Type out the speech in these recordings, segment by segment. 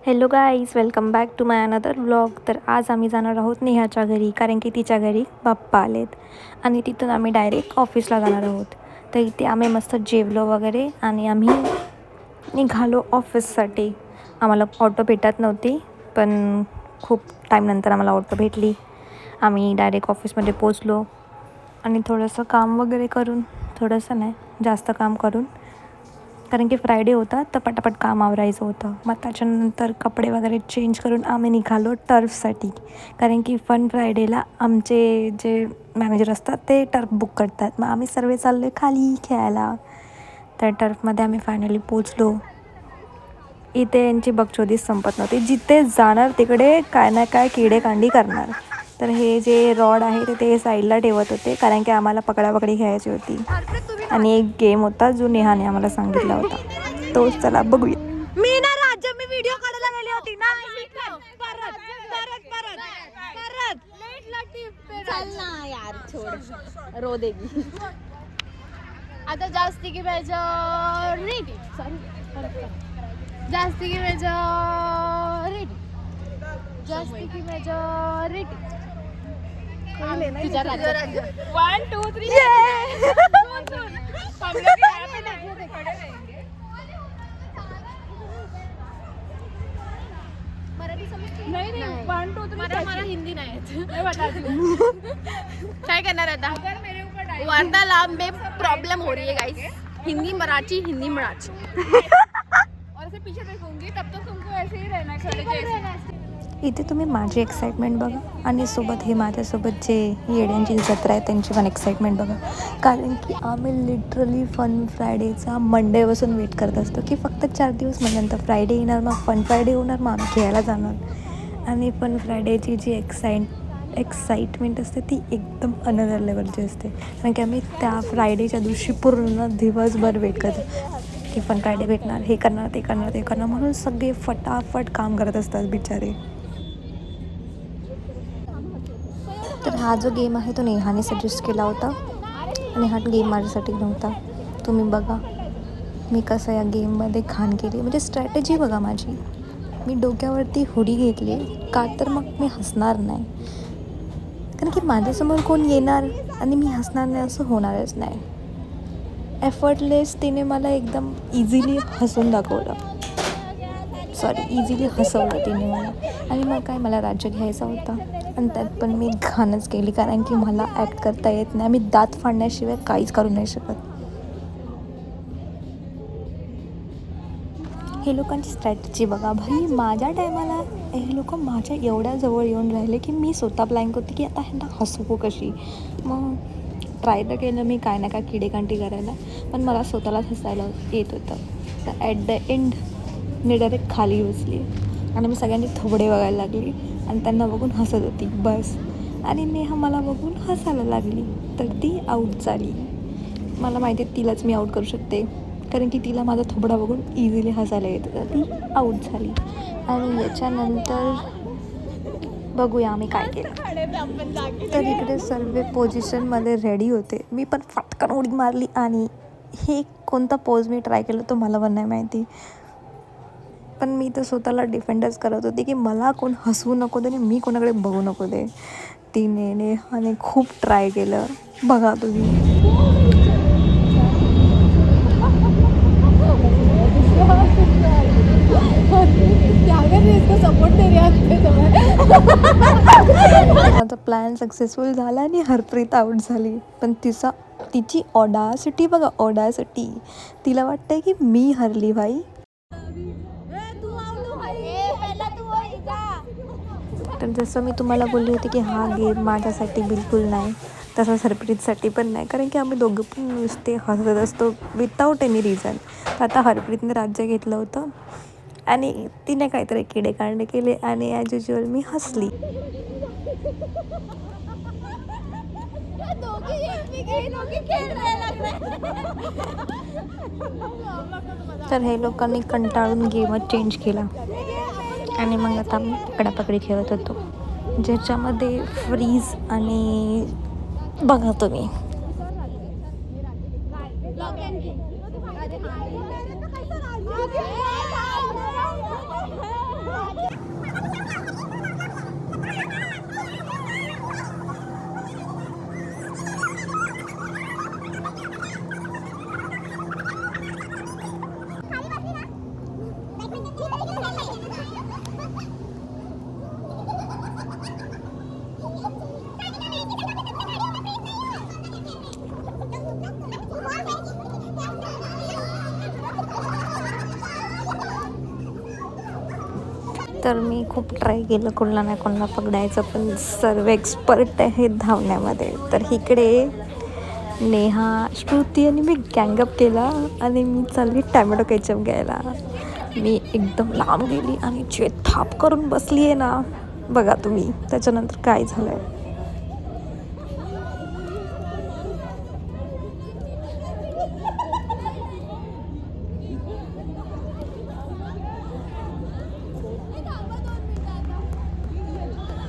Hello guys, welcome back to my another vlog. तर आज आम्ही जाणार आहोत नेहाच्या घरी, कारण की तिच्या घरी बाप्पा आलेत आणि तिथून आम्ही डायरेक्ट ऑफिसला जाणार आहोत. तर इथे आम्ही मस्त जेवलो वगैरे आणि आम्ही निघालो ऑफिससाठी. आम्हाला ऑटो भेटत नव्हती, पण खूप टाईमनंतर आम्हाला ऑटो भेटली. आम्ही डायरेक्ट ऑफिसमध्ये पोचलो आणि थोडंसं काम वगैरे करून, थोडंसं नाही जास्त काम करून, कारण की फ्रायडे होता तर पटापट काम आवरायचं होतं. मग त्याच्यानंतर कपडे वगैरे चेंज करून आम्ही निघालो टर्फसाठी, कारण की फन फ्रायडेला आमचे जे मॅनेजर असतात ते टर्फ बुक करतात. मग आम्ही सर्व चाललो आहे खाली खेळायला. त्या टर्फमध्ये आम्ही फायनली पोचलो. इथे यांची बकचोदीच संपत नव्हती. जिथे जाणार तिकडे काय ना काय किडेकांडी करणार. तर हे जे रॉड आहे ते साईडला ठेवत होते, कारण की आम्हाला पकडापकडी खेळायची होती. आणि एक गेम होता जो नेहाने आम्हाला सांगितला होता, तोच चला बघूया. मी ना राज्य मी व्हिडिओ काढायला गेली होती ना. परत परत परत परत चल ना यार, छोड़, रो देगी. आता जास्ती की मेजॉरिटी जास्ती की मेजॉरिटी जास्ती की मेजॉरिटी तुझ्या राज्यात 1 2 3 नाही नाही 1 2 3 मला हिंदी नाही येत. काय करणार आता? वार्तालाप में प्रॉब्लम हो रही है गाइस. हिंदी मराठी और ऐसे पीछे देखूंगी तब तक तुमको ऐसे ही रहना है खड़े जैसे. इथे तुम्ही माझी एक्साइटमेंट बघा आणि सोबत हे माझ्यासोबत जे येड्यांची जत्रा आहे त्यांची पण एक्साइटमेंट बघा. कारण की आम्ही लिटरली फन फ्रायडेचा मंडेपासून वेट करत असतो की फक्त 4 दिवस, मग नंतर फ्रायडे येणार, मग फन फ्रायडे होणार, मग आम्ही खेळायला जाणार. आणि फन फ्रायडेची जी एक्साइटमेंट असते ती एकदम अनदर लेवलची असते. कारण की आम्ही त्या फ्रायडेच्या दिवशी पूर्ण दिवसभर वेट करतो की फन फ्रायडे भेटणार, हे करणार, ते करणार, ते करणार, म्हणून सगळे फटाफट काम करत असतात बिचारे. तर हा जो गेम आहे तो नेहाने सजेस्ट केला होता आणि हा गेम माझ्यासाठी नव्हता. तुम्ही बघा मी कसं या गेममध्ये घाण केली, म्हणजे स्ट्रॅटेजी बघा माझी. मी डोक्यावरती हुडी घेतली का, तर मग मी हसणार नाही, कारण की माझ्यासमोर कोण येणार आणि मी हसणार नाही असं होणारच नाही. एफर्टलेस तिने मला एकदम इझिली हसवून दाखवलं, इझिली हसवलं तिने मला. आणि मग काय, मला राज्य घ्यायचा होता आणि त्यात पण मी घाणच केली, कारण की मला ॲक्ट करता येत नाही. मी दात फाडण्याशिवाय काहीच करू नाही शकत. हे लोकांची स्ट्रॅटेजी बघा भाई. माझ्या टायमाला हे लोक माझ्या एवढ्या जवळ येऊन राहिले की मी स्वतः ब्लँक होती की आता ह्यांना हसवू कशी. मग ट्राय तर केलं मी काय ना काय किडेकांटी करायला, पण मला स्वतःलाच हसायला येत होतं. तर at the and me direct खाली बसली आणि मी सगळ्यांनी थोबडे बघायला लागली आणि त्यांना बघून हसत होती बस. आणि नेहा मला बघून हसायला लागली, तर ती आऊट झाली. मला माहिती आहे तिलाच मी आऊट करू शकते, कारण की तिला माझा थोबडा बघून इझिली हसायला येत होतं. ती आऊट झाली. आणि याच्यानंतर बघूया आम्ही काय केलं. तर इकडे सर्व पोझिशनमध्ये रेडी होते. मी पण फटकन उडी मारली आणि हे कोणता पोज मी ट्राय केलं तो मला पण नाही माहिती, पण मी तर स्वतःला डिफेंडच करत होती की मला कोण हसवू नको दे आणि मी कोणाकडे बघू नको दे. तिने नेहाने खूप ट्राय केलं, बघा तुम्ही. माझा प्लॅन सक्सेसफुल झाला आणि हरप्रीत आऊट झाली. पण तिची ऑडासिटी बघा, ऑडासिटी. तिला वाटतंय की मी हरली भाई. तर जसं मी तुम्हाला बोलली होती की हा गेम माझ्यासाठी बिलकुल नाही, तसंच हरप्रीतसाठी पण नाही, कारण की आम्ही दोघं पण नुसते हसत असतो विदाऊट एनी रिझन. तर आता हरप्रीतने राज्य घेतलं होतं आणि तिने काहीतरी किडेकांडे केले आणि ॲज युज्युअल मी हसली. तर हे लोकांनी कंटाळून गेमच चेंज केला आणि मग आता आम्ही पकडापकडी खेळत होतो, ज्याच्यामध्ये फ्रीज आणि बघा तुम्ही. तर मी खूप ट्राय केलं कोणाला नाही कोणाला पकडायचं, पण सर्व एक्सपर्ट आहेत धावण्यामध्ये. तर इकडे नेहा, श्रुती आणि मी गँगअप केला आणि मी चालली टॅमॅटो केचप घ्यायला. मी एकदम लांब गेली आणि जे थाप करून बसली आहे ना, बघा तुम्ही त्याच्यानंतर काय झालं आहे.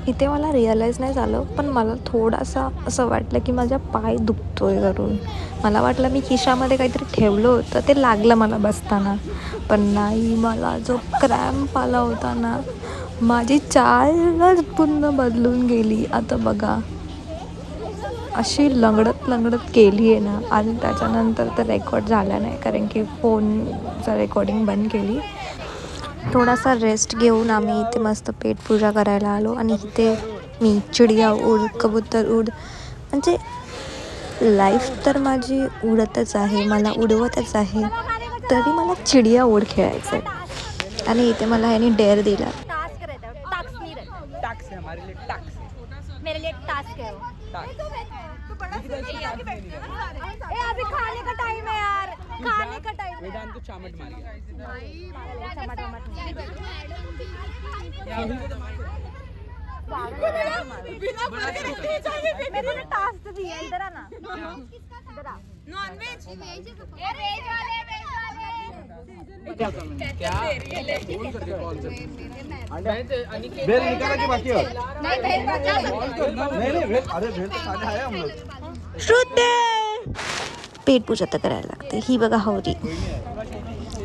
इथे मला रिअलाईज नाही झालं, पण मला थोडासा असं वाटलं की माझा पाय दुखतोय करून. मला वाटलं मी खिशामध्ये काहीतरी ठेवलं होतं, ते लागलं मला बसताना. पण नाही, मला जो क्रॅम्प आला होता ना, माझी चालच पूर्ण बदलून गेली. आता बघा, अशी लंगडत गेली आहे ना. आणि त्याच्यानंतर तर रेकॉर्ड झाला नाही, कारण की फोनचं रेकॉर्डिंग बंद केली. थोडासा रेस्ट घेऊन आम्ही इथे मस्त पेटपूजा करायला आलो. आणि इथे मी चिडिया उड, कबूतर उड, म्हणजे लाईफ तर माझी उडतच आहे, मला उडवतच आहे, तरी मला चिडिया उड खेळायचं आहे. आणि इथे मला ह्यानी डेअर दिला. टास्क रहता है, टास्क नहीं रहता। टैक्स है हमारे लिए, टैक्स मेरे लिए टास्क है वो। ए अभी खाने का टाइम है यार, खाने का टाइम है। वेदांत को चामट मार गया। मेरे लिए टास्क दिया, इधर आना, इधर आ। नॉनवेज ये वेज वाले भेल निकाला की बाकी हो? नहीं भेल, अरे भेल तो खाने आए हम लोग। श्रुते पेटपूजा तर करायला लागते. ही बघा हवरी.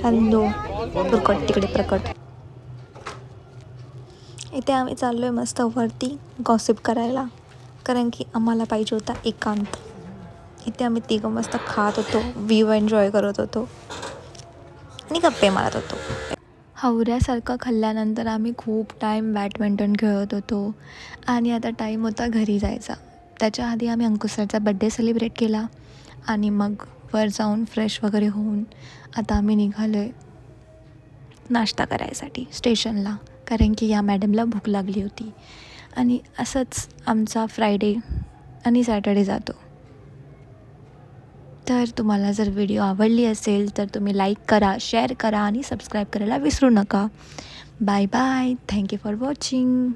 हॅलो प्रकट, तिकडे प्रकट. इथे आम्ही चाललो आहे मस्त वरती गॉसिप करायला, कारण की आम्हाला पाहिजे होता एकांत. इथे आम्ही तिघं मस्त खात होतो, व्ह्यू एन्जॉय करत होतो आणि गप्पे मारत होतो. हवऱ्यासारखं खाल्ल्यानंतर आम्ही खूप टाईम बॅडमिंटन खेळत होतो. आणि आता टाईम होता घरी जायचा. त्याच्या आधी आम्ही अंकुशचा बड्डे सेलिब्रेट केला आणि मग वर जाऊन फ्रेश वगैरे होऊन आता आम्ही निघालो आहे नाश्ता करायसाठी स्टेशनला, कारण की या मॅडमला भूक लागली होती. आणि असंच आमचा फ्रायडे आणि सॅटर्डे जातो. तर तुम्हाला जर व्हिडिओ आवडली असेल तर तुम्ही लाईक करा, शेअर करा आणि सबस्क्राईब करायला विसरू नका. Bye bye. Thank you for watching.